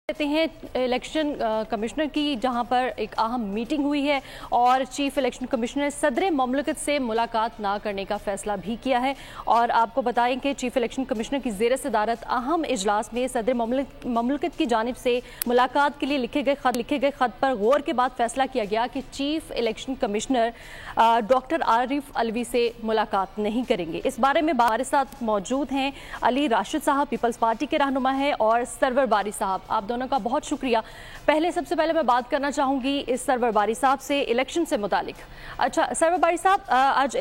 लेते हैं election commissioner की, जहां पर एक अहम मीटिंग हुई है और चीफ इलेक्शन कमिश्नर सदर मुमलकत से मुलाकात ना करने का फैसला भी किया है। और आपको बताएं कि चीफ इलेक्शन कमिश्नर की ज़ेर सदारत अहम इजलास में सदर मुमलकत की जानिब से मुलाकात के लिए लिखे गए खत पर गौर के बाद फैसला किया गया कि chief election commissioner doctor Arif Alvi से मुलाकात नहीं करेंगे। इस बारे में हमारे साथ मौजूद हैं अली राशिद साहब, पीपल्स पार्टी के रहनुमा हैं, और सरवर बारी साहब। आप दोनों का बहुत शुक्रिया। सबसे पहले मैं बात करना चाहूँगी इस सरवर बारी साहब से इलेक्शन से मुतालिक। अच्छा सरवर बारी साहब, आज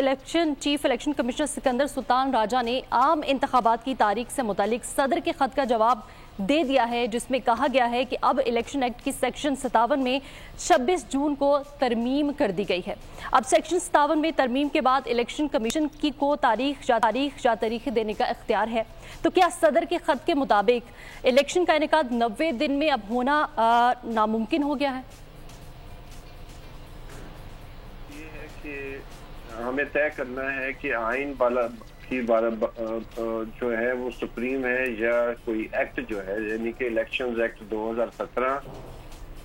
chief election commissioner Sikandar Sultan Raja ने आम इंतखाबात की तारीख से मुतालिक सदर के खत का जवाब दे दिया है, जिसमें कहा गया है कि अब इलेक्शन एक्ट की सेक्शन 57 में 26 जून को तरमीम कर दी गई है। अब सेक्शन 57 में तरमीम के बाद इलेक्शन कमीशन की को तारीख देने का इख्तियार है। तो क्या सदर के खत के मुताबिक इलेक्शन का इनेकाद 90 दिन में अब होना नामुमकिन हो गया है? ये है कि हमें तय करना है कि आइन वाला की जो है वो सुप्रीम है या कोई एक्ट जो है, यानी कि इलेक्शंस एक्ट 2017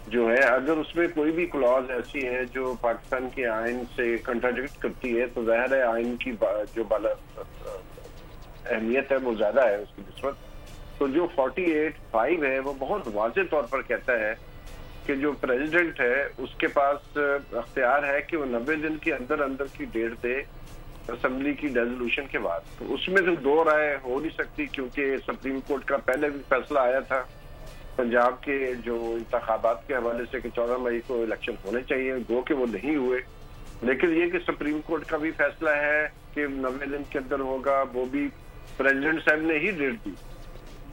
जो है, अगर उसमें कोई भी क्लॉज ऐसी है जो पाकिस्तान के आइन से कंट्राडिक्ट करती है तो ज़ाहिर है आइन की जो अहमियत है वो ज़्यादा है उसकी निस्बत। तो जो 48(5) है वो बहुत वाज़ेह तौर पर कहता है कि जो प्रेसिडेंट है उसके पास अख्तियार है कि वो 90 दिन के अंदर अंदर की डेट दे असेंबली की रेजोल्यूशन के बाद। तो उसमें तो दो राय हो नहीं सकती, क्योंकि सुप्रीम कोर्ट का पहले भी फैसला आया था पंजाब के जो इंतखाबात के हवाले से कि 14 मई को इलेक्शन होने चाहिए, गो कि वो नहीं हुए। लेकिन ये कि सुप्रीम कोर्ट का भी फैसला है कि 90 दिन के अंदर होगा, वो भी प्रेसिडेंट साहब ने ही डेट दी।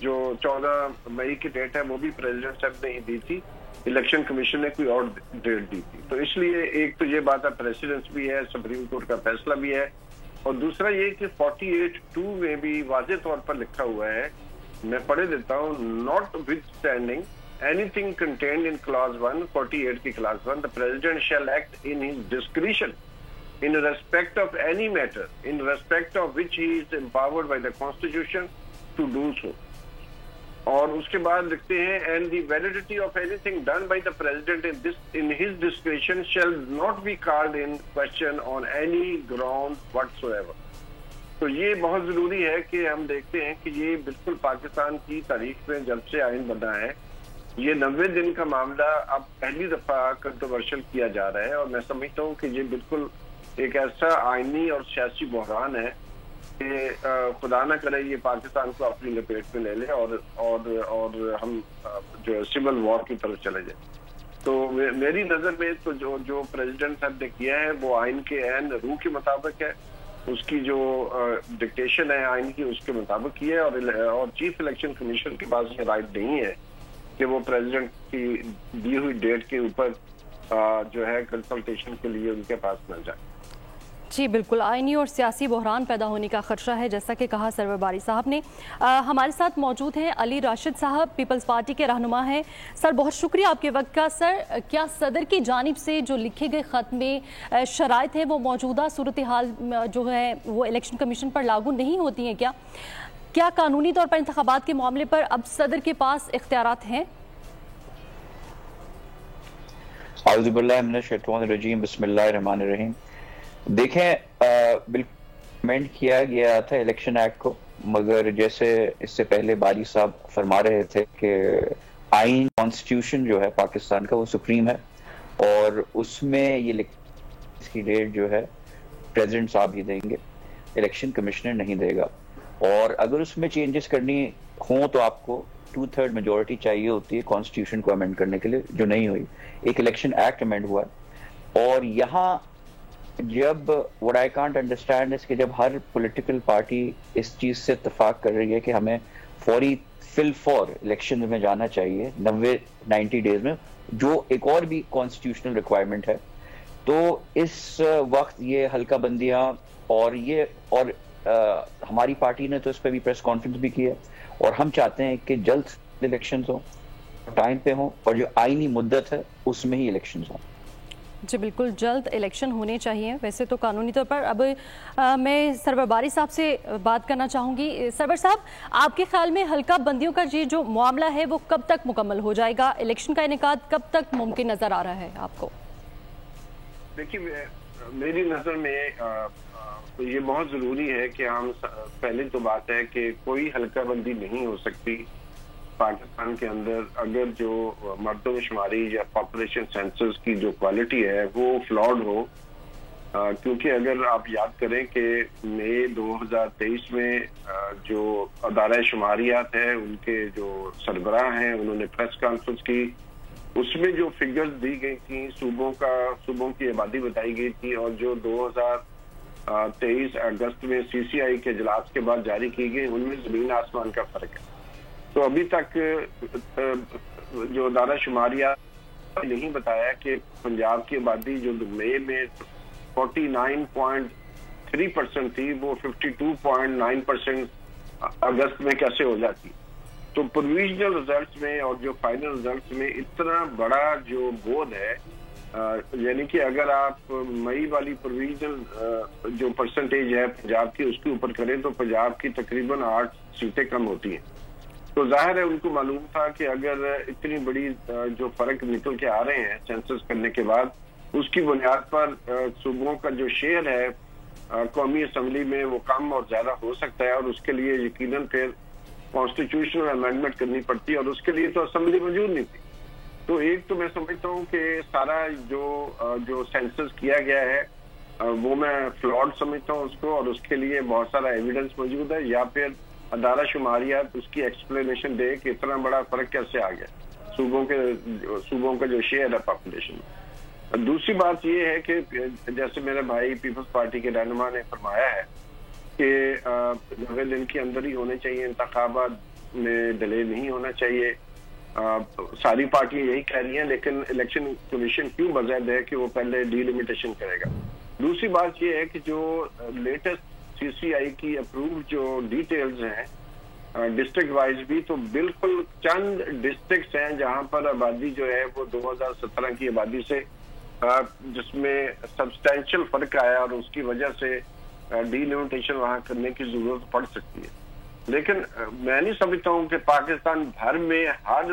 जो 14 मई की डेट है वो भी प्रेसिडेंट साहब ने ही दी थी, इलेक्शन कमीशन ने कोई और डेट दी थी। तो इसलिए एक तो ये बात है, प्रेसिडेंस भी है, सुप्रीम कोर्ट का फैसला भी है, और दूसरा ये कि 48(2) में भी वाज़ेह तौर पर लिखा हुआ है, मैं पढ़े देता हूँ, not with standing anything contained in clause 1, 48 की clause 1, the president shell act in his discretion in respect of any matter in respect of which he is empowered by the constitution to do so। और उसके बाद लिखते हैं, and the validity of anything done by the president in his discretion shall not be called in question on any ground whatsoever। तो ये बहुत जरूरी है कि हम देखते हैं कि ये बिल्कुल पाकिस्तान की तारीख में जब से आइन बना है, ये 90 दिन का मामला अब पहली दफा कंट्रोवर्शियल किया जा रहा है। और मैं समझता हूँ कि ये बिल्कुल एक ऐसा आईनी और सियासी बहरान है कि खुदा न करे ये पाकिस्तान को अपनी लपेट में ले ले और हम जो सिविल वॉर की तरफ चले जाए। तो मेरी नजर में तो जो प्रेसिडेंट साहब ने किया है वो आइन के ऐन रूह के मुताबिक है, उसकी जो डिक्टेशन है आइन की उसके मुताबिक की है। और चीफ इलेक्शन कमीशन के पास ये राइट नहीं है कि वो प्रेसिडेंट की दी हुई डेट के ऊपर जो है कंसल्टेशन के लिए उनके पास न जाए। जी बिल्कुल, आइनी और सियासी बहरान पैदा होने का खदशा है, जैसा कि कहा सरवर बारी साहब ने। हमारे साथ मौजूद हैं अली राशिद साहब, पीपल्स पार्टी के रहनुमा हैं। सर बहुत शुक्रिया आपके वक्त का। सर क्या सदर की जानिब से जो लिखे गए ख़त में शराइत है वो मौजूदा सूरत हाल जो है वो इलेक्शन कमीशन पर लागू नहीं होती हैं? क्या कानूनी तौर पर इंतखाबात के मामले पर अब सदर के पास इख्तियारात हैं? बिस्मिल्लाहिर्रहमानिर्रहीम। देखें, इम्प्लीमेंट किया गया था इलेक्शन एक्ट को, मगर जैसे इससे पहले बारी साहब फरमा रहे थे कि आइन कॉन्स्टिट्यूशन जो है पाकिस्तान का वो सुप्रीम है, और उसमें ये इसकी डेट जो है प्रेसिडेंट साहब ही देंगे, इलेक्शन कमिश्नर नहीं देगा। और अगर उसमें चेंजेस करनी हो तो आपको 2/3 मेजोरिटी चाहिए होती है कॉन्स्टिट्यूशन को अमेंड करने के लिए, जो नहीं हुई। एक इलेक्शन एक्ट अमेंड हुआ, और यहाँ जब व्हाट आई कांट अंडरस्टैंड है कि जब हर पॉलिटिकल पार्टी इस चीज से इत्तेफाक कर रही है कि हमें फॉर इलेक्शन में जाना चाहिए 90 डेज में, जो एक और भी कॉन्स्टिट्यूशनल रिक्वायरमेंट है, तो इस वक्त ये हल्का बंदियां और हमारी पार्टी ने तो इस पर भी प्रेस कॉन्फ्रेंस भी की है, और हम चाहते हैं कि जल्द इलेक्शन हो, टाइम पे हो, और जो आईनी मुद्दत है उसमें ही इलेक्शन हो। जी बिल्कुल, जल्द इलेक्शन होने चाहिए वैसे तो कानूनी तौर पर। अब मैं सरवर बारी साहब से बात करना चाहूँगी। सरवर साहब, आपके ख्याल में हल्का बंदियों का ये जो मामला है वो कब तक मुकम्मल हो जाएगा? इलेक्शन का इनेकाद कब तक मुमकिन नज़र आ रहा है आपको? देखिए, मेरी नज़र में ये बहुत ज़रूरी है कि हम पहले तो बात है कि कोई हल्का बंदी नहीं हो सकती पाकिस्तान के अंदर अगर जो मर्दमशुमारी या पॉपुलेशन सेंसस की जो क्वालिटी है वो फ्लॉड हो। क्योंकि अगर आप याद करें कि मई 2023 में जो अदारा शुमारियात है उनके जो सरबराह हैं उन्होंने प्रेस कॉन्फ्रेंस की, उसमें जो फिगर्स दी गई थी सूबों की आबादी बताई गई थी और जो 2023 अगस्त में CCI के इजलास के बाद जारी की गई उनमें जमीन आसमान का फर्क है। तो अभी तक जो अदारा शुमारिया नहीं बताया कि पंजाब की आबादी जो मई में 49.3% थी वो 52.9% अगस्त में कैसे हो जाती। तो प्रोविजनल रिजल्ट्स में और जो फाइनल रिजल्ट्स में इतना बड़ा जो बोध है, यानी कि अगर आप मई वाली प्रोविजनल जो परसेंटेज है पंजाब की उसके ऊपर करें तो पंजाब की तकरीबन 8 सीटें कम होती हैं। तो जाहिर है उनको मालूम था कि अगर इतनी बड़ी जो फर्क निकल के आ रहे हैं सेंसस करने के बाद, उसकी बुनियाद पर सूबों का जो शेयर है कौमी असम्बली में वो कम और ज्यादा हो सकता है और उसके लिए यकीनन फिर कॉन्स्टिट्यूशनल अमेंडमेंट करनी पड़ती है और उसके लिए तो असम्बली मौजूद नहीं थी। तो एक तो मैं समझता हूँ कि सारा जो सेंसस किया गया है वो मैं फ्लॉड समझता हूँ उसको, और उसके लिए बहुत सारा एविडेंस मौजूद है, या फिर अदारा शुमारियात उसकी एक्सप्लेनेशन दे कि इतना बड़ा फर्क कैसे आ गया सूबों का जो शेयर है पॉपुलेशन में। दूसरी बात ये है कि जैसे मेरे भाई पीपल्स पार्टी के रहनुमा ने फरमाया है कि 90 दिन के अंदर ही होने चाहिए, इंतखाबात में डिले नहीं होना चाहिए। सारी पार्टियां यही कह रही हैं, लेकिन इलेक्शन कमीशन क्यों बज़ैद है कि वो पहले डीलिमिटेशन करेगा। दूसरी बात ये है कि जो लेटेस्ट CCI की अप्रूव जो डिटेल्स हैं डिस्ट्रिक्ट वाइज भी, तो बिल्कुल चंद डिस्ट्रिक्ट्स हैं जहां पर आबादी जो है वो 2017 की आबादी से जिसमें सब्सटेंशियल फर्क आया और उसकी वजह से डीलिमिटेशन वहां करने की जरूरत पड़ सकती है। लेकिन मैं नहीं समझता हूँ कि पाकिस्तान भर में हर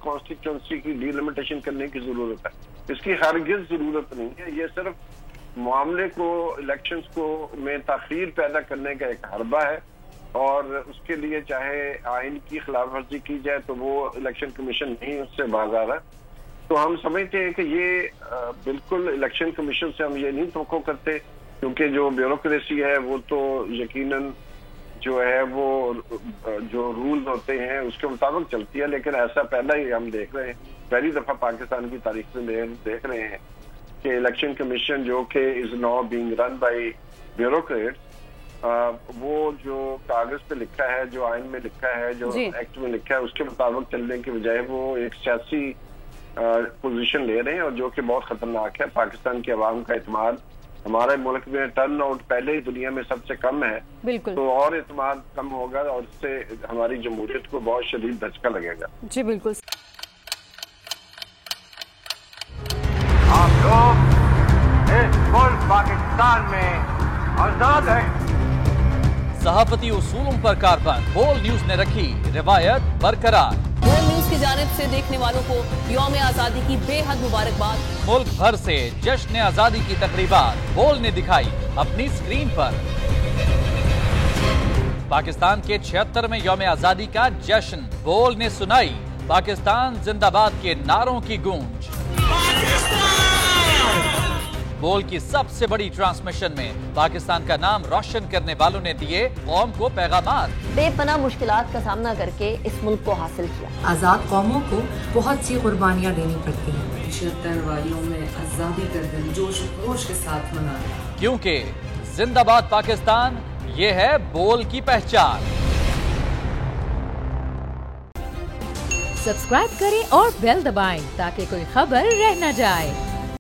कॉन्स्टिट्यूंसी की डीलिमिटेशन करने की जरूरत है, इसकी हरगिज जरूरत नहीं है। ये सिर्फ मामले को इलेक्शंस को में ताखीर पैदा करने का एक हरबा है और उसके लिए चाहे आइन की खिलाफ वर्जी की जाए तो वो इलेक्शन कमीशन नहीं उससे बाज आ रहा। तो हम समझते हैं कि ये बिल्कुल इलेक्शन कमीशन से हम ये नहीं तवक्को करते, क्योंकि जो ब्यूरोक्रेसी है वो तो यकीनन जो है वो जो रूल्स होते हैं उसके मुताबिक चलती है। लेकिन ऐसा पहला ही हम देख रहे हैं, पहली दफा पाकिस्तान की तारीख में देख रहे हैं कि इलेक्शन कमीशन जो कि is now being run by bureaucrats, वो जो कागज पे लिखा है, जो आइन में लिखा है, जो एक्ट में लिखा है उसके मुताबिक चलने के बजाय वो एक सियासी पोजीशन ले रहे हैं, और जो कि बहुत खतरनाक है। पाकिस्तान के अवाम का एतमाद, हमारे मुल्क में टर्न आउट पहले ही दुनिया में सबसे कम है, तो और एतमाद कम होगा और इससे हमारी जमहूरियत को बहुत शदीद धचका लगेगा। जी बिल्कुल। आप लोग इस मुल्क पाकिस्तान में आजाद हैं। सहाफती उसूलों पर कारबंद बोल न्यूज ने रखी रिवायत बरकरार। बोल न्यूज की जानिब से देखने वालों को यौम आजादी की बेहद मुबारकबाद। मुल्क भर से जश्न आजादी की तकरीबात बोल ने दिखाई अपनी स्क्रीन पर। पाकिस्तान के 76वें यौम आजादी का जश्न बोल ने सुनाई पाकिस्तान जिंदाबाद के नारों की गूंज। बोल की सबसे बड़ी ट्रांसमिशन में पाकिस्तान का नाम रोशन करने वालों ने दिए कौम को पैगामात। बेपनाह मुश्किलात का सामना करके इस मुल्क को हासिल किया। आजाद कौमों को बहुत सी कुर्बानियां देनी पड़ती हैं। 76 वालियों में आजादी का दिन जोश खरोश के साथ मनाया, क्योंकि जिंदाबाद पाकिस्तान ये है बोल की पहचान। सब्सक्राइब करें और बेल दबाएं ताकि कोई खबर रह न जाए।